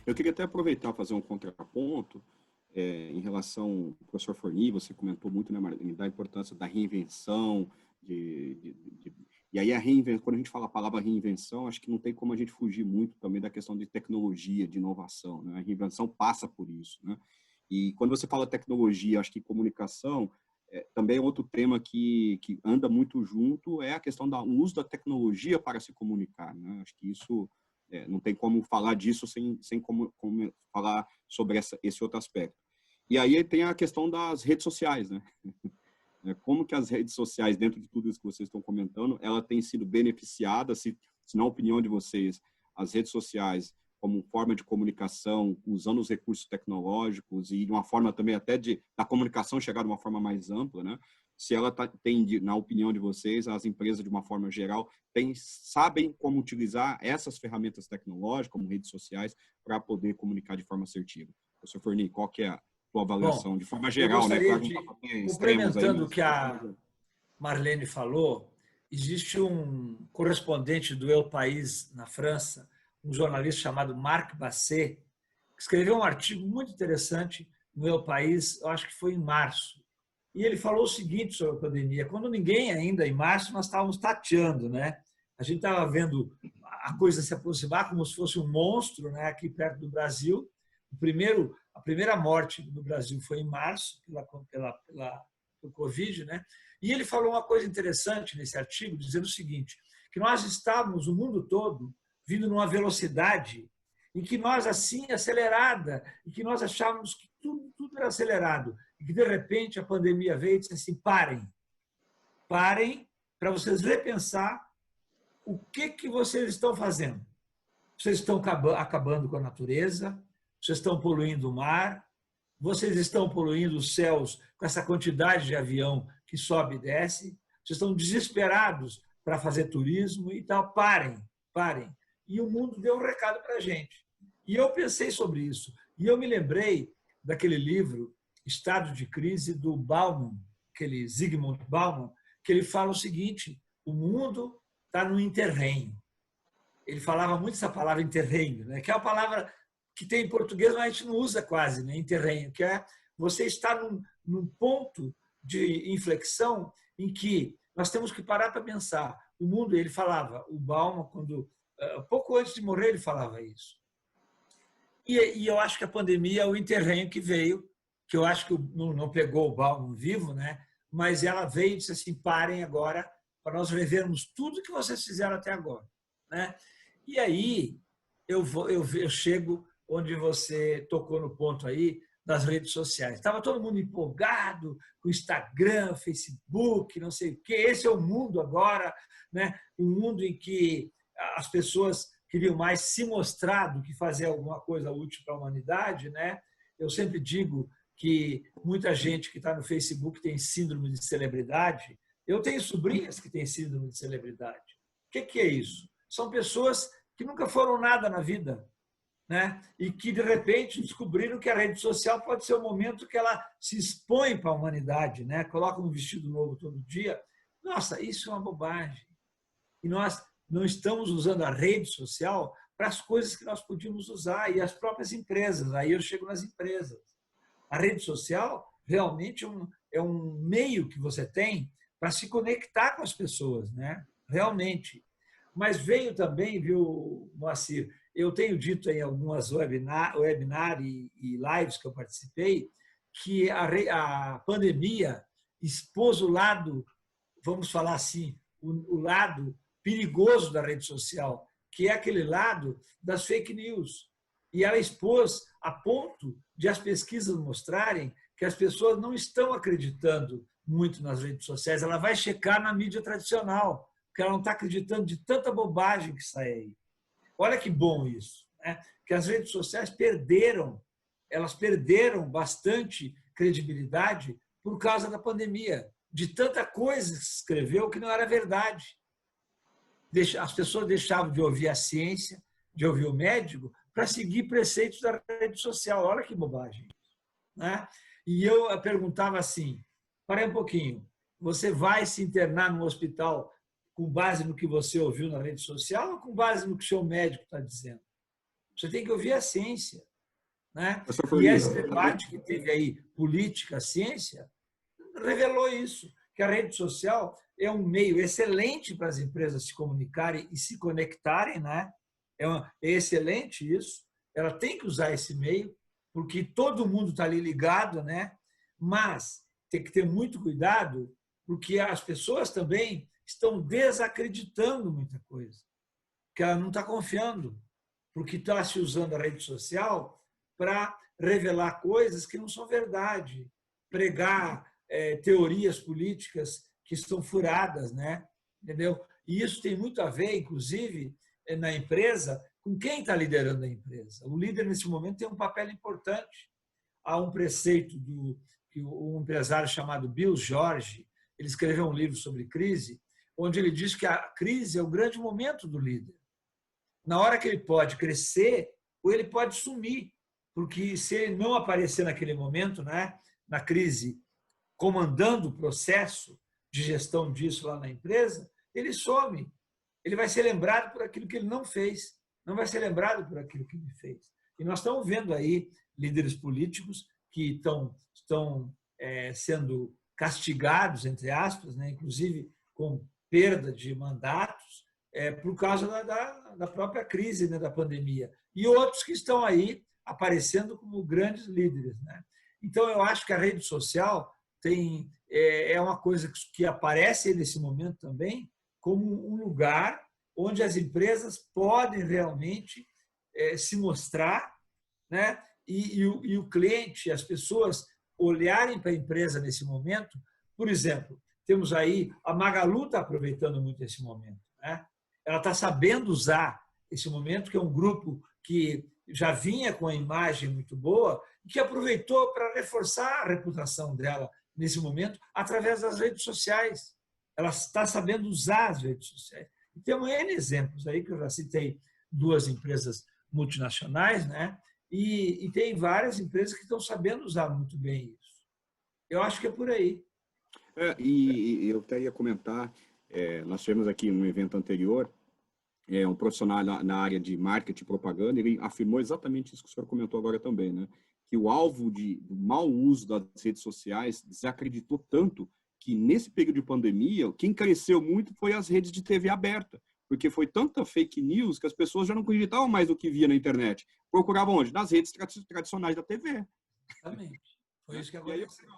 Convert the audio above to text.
Eu queria até aproveitar e fazer um contraponto em relação ao professor Forni, você comentou muito, né, Marlene, da importância da reinvenção, e aí quando a gente fala a palavra reinvenção, acho que não tem como a gente fugir muito também da questão de tecnologia, de inovação, né? A reinvenção passa por isso, né? E quando você fala tecnologia, acho que comunicação também é outro tema que anda muito junto, é a questão do uso da tecnologia para se comunicar, né? Acho que isso não tem como falar disso sem como falar sobre esse outro aspecto. E aí tem a questão das redes sociais, né? Como que as redes sociais, dentro de tudo isso que vocês estão comentando, ela tem sido beneficiada, se na opinião de vocês, as redes sociais como forma de comunicação, usando os recursos tecnológicos e de uma forma também até da comunicação chegar de uma forma mais ampla, né? Se ela tem, na opinião de vocês, as empresas, de uma forma geral, sabem como utilizar essas ferramentas tecnológicas, como redes sociais, para poder comunicar de forma assertiva. Professor Forni, qual que é a tua avaliação, Bom, de forma eu geral, né? gostaria Claro que não de, está para extremos aí, complementando o mas... que a Marlene falou, existe um correspondente do El País, na França, um jornalista chamado Marc Basset, que escreveu um artigo muito interessante no El País, eu acho que foi em março. E ele falou o seguinte sobre a pandemia: quando ninguém ainda, em março, nós estávamos tateando, né? A gente estava vendo a coisa se aproximar como se fosse um monstro, né? Aqui perto do Brasil. A primeira morte no Brasil foi em março, pelo Covid, né? E ele falou uma coisa interessante nesse artigo, dizendo o seguinte, que nós estávamos, o mundo todo, vindo numa velocidade e que nós, assim, acelerada, e que nós achávamos que tudo era acelerado, e que, de repente, a pandemia veio e disse assim, parem para vocês repensar o que vocês estão fazendo. Vocês estão acabando com a natureza, vocês estão poluindo o mar, vocês estão poluindo os céus com essa quantidade de avião que sobe e desce, vocês estão desesperados para fazer turismo e tal, parem. E o mundo deu um recado para a gente. E eu pensei sobre isso. E eu me lembrei daquele livro, Estado de Crise, do Bauman, aquele Zygmunt Bauman, que ele fala o seguinte, o mundo está no interreino. Ele falava muito essa palavra interreino, né? Que é uma palavra que tem em português, mas a gente não usa quase, né? Interreino, que é você está num ponto de inflexão em que nós temos que parar para pensar. O mundo, ele falava, o Bauman, pouco antes de morrer, ele falava isso. E eu acho que a pandemia é o interreino que veio, que eu acho que não pegou o Bauman vivo, né? Mas ela veio e disse assim, parem agora para nós revermos tudo que vocês fizeram até agora, né? E aí eu chego onde você tocou no ponto aí das redes sociais. Estava todo mundo empolgado com Instagram, Facebook, não sei o quê. Esse é o mundo agora, né? Um mundo em que as pessoas queriam mais se mostrar do que fazer alguma coisa útil para a humanidade, né? Eu sempre digo que muita gente que está no Facebook tem síndrome de celebridade. Eu tenho sobrinhas que têm síndrome de celebridade. O que é isso? São pessoas que nunca foram nada na vida, né? E que, de repente, descobriram que a rede social pode ser o momento que ela se expõe para a humanidade, né? Coloca um vestido novo todo dia. Nossa, isso é uma bobagem. E nós não estamos usando a rede social para as coisas que nós podíamos usar, e as próprias empresas. Aí eu chego nas empresas. A rede social realmente é um meio que você tem para se conectar com as pessoas, né? Realmente. Mas veio também, viu, Moacir, eu tenho dito em algumas webinar e lives que eu participei, que a pandemia expôs o lado, vamos falar assim, o lado perigoso da rede social, que é aquele lado das fake news. E ela expôs a ponto de as pesquisas mostrarem que as pessoas não estão acreditando muito nas redes sociais, ela vai checar na mídia tradicional, porque ela não está acreditando de tanta bobagem que sai aí. Olha que bom isso, né? Que as redes sociais elas perderam bastante credibilidade por causa da pandemia, de tanta coisa que se escreveu que não era verdade. As pessoas deixavam de ouvir a ciência, de ouvir o médico, para seguir preceitos da rede social. Olha que bobagem, né? E eu perguntava assim, parei um pouquinho, você vai se internar no hospital com base no que você ouviu na rede social ou com base no que o seu médico está dizendo? Você tem que ouvir a ciência, né? Professor E Forni, esse debate que teve aí, política, ciência, revelou isso, que a rede social é um meio excelente para as empresas se comunicarem e se conectarem, né? É excelente isso. Ela tem que usar esse meio, porque todo mundo está ali ligado, né? Mas tem que ter muito cuidado, porque as pessoas também estão desacreditando muita coisa, que ela não está confiando, porque está se usando a rede social para revelar coisas que não são verdade, pregar teorias políticas que estão furadas, né? Entendeu? E isso tem muito a ver, inclusive, na empresa, com quem está liderando a empresa. O líder, nesse momento, tem um papel importante. Há um preceito que um empresário chamado Bill Jorge, ele escreveu um livro sobre crise, onde ele diz que a crise é o grande momento do líder. Na hora que ele pode crescer, ou ele pode sumir, porque se ele não aparecer naquele momento, né, na crise, comandando o processo de gestão disso lá na empresa, ele some. Ele vai ser lembrado por aquilo que ele não fez, não vai ser lembrado por aquilo que ele fez. E nós estamos vendo aí líderes políticos que estão sendo castigados, entre aspas, né, inclusive com perda de mandatos, por causa da própria crise, né, da pandemia. E outros que estão aí aparecendo como grandes líderes, né? Então, eu acho que a rede social é uma coisa que aparece nesse momento também como um lugar onde as empresas podem realmente se mostrar, né? E o cliente, as pessoas olharem para a empresa nesse momento. Por exemplo, temos aí a Magalu está aproveitando muito esse momento, né? Ela está sabendo usar esse momento, que é um grupo que já vinha com a imagem muito boa e que aproveitou para reforçar a reputação dela nesse momento através das redes sociais. Ela está sabendo usar as redes sociais. E temos N exemplos aí, que eu já citei 2 empresas multinacionais, né? E tem várias empresas que estão sabendo usar muito bem isso. Eu acho que é por aí. E eu até ia comentar, nós tivemos aqui um evento anterior, um profissional na área de marketing e propaganda, ele afirmou exatamente isso que o senhor comentou agora também, né? Que o alvo do mau uso das redes sociais desacreditou tanto que nesse período de pandemia, quem cresceu muito foi as redes de TV aberta, porque foi tanta fake news que as pessoas já não acreditavam mais no que via na internet. Procuravam onde? Nas redes tradicionais da TV. Exatamente. Foi isso que aconteceu.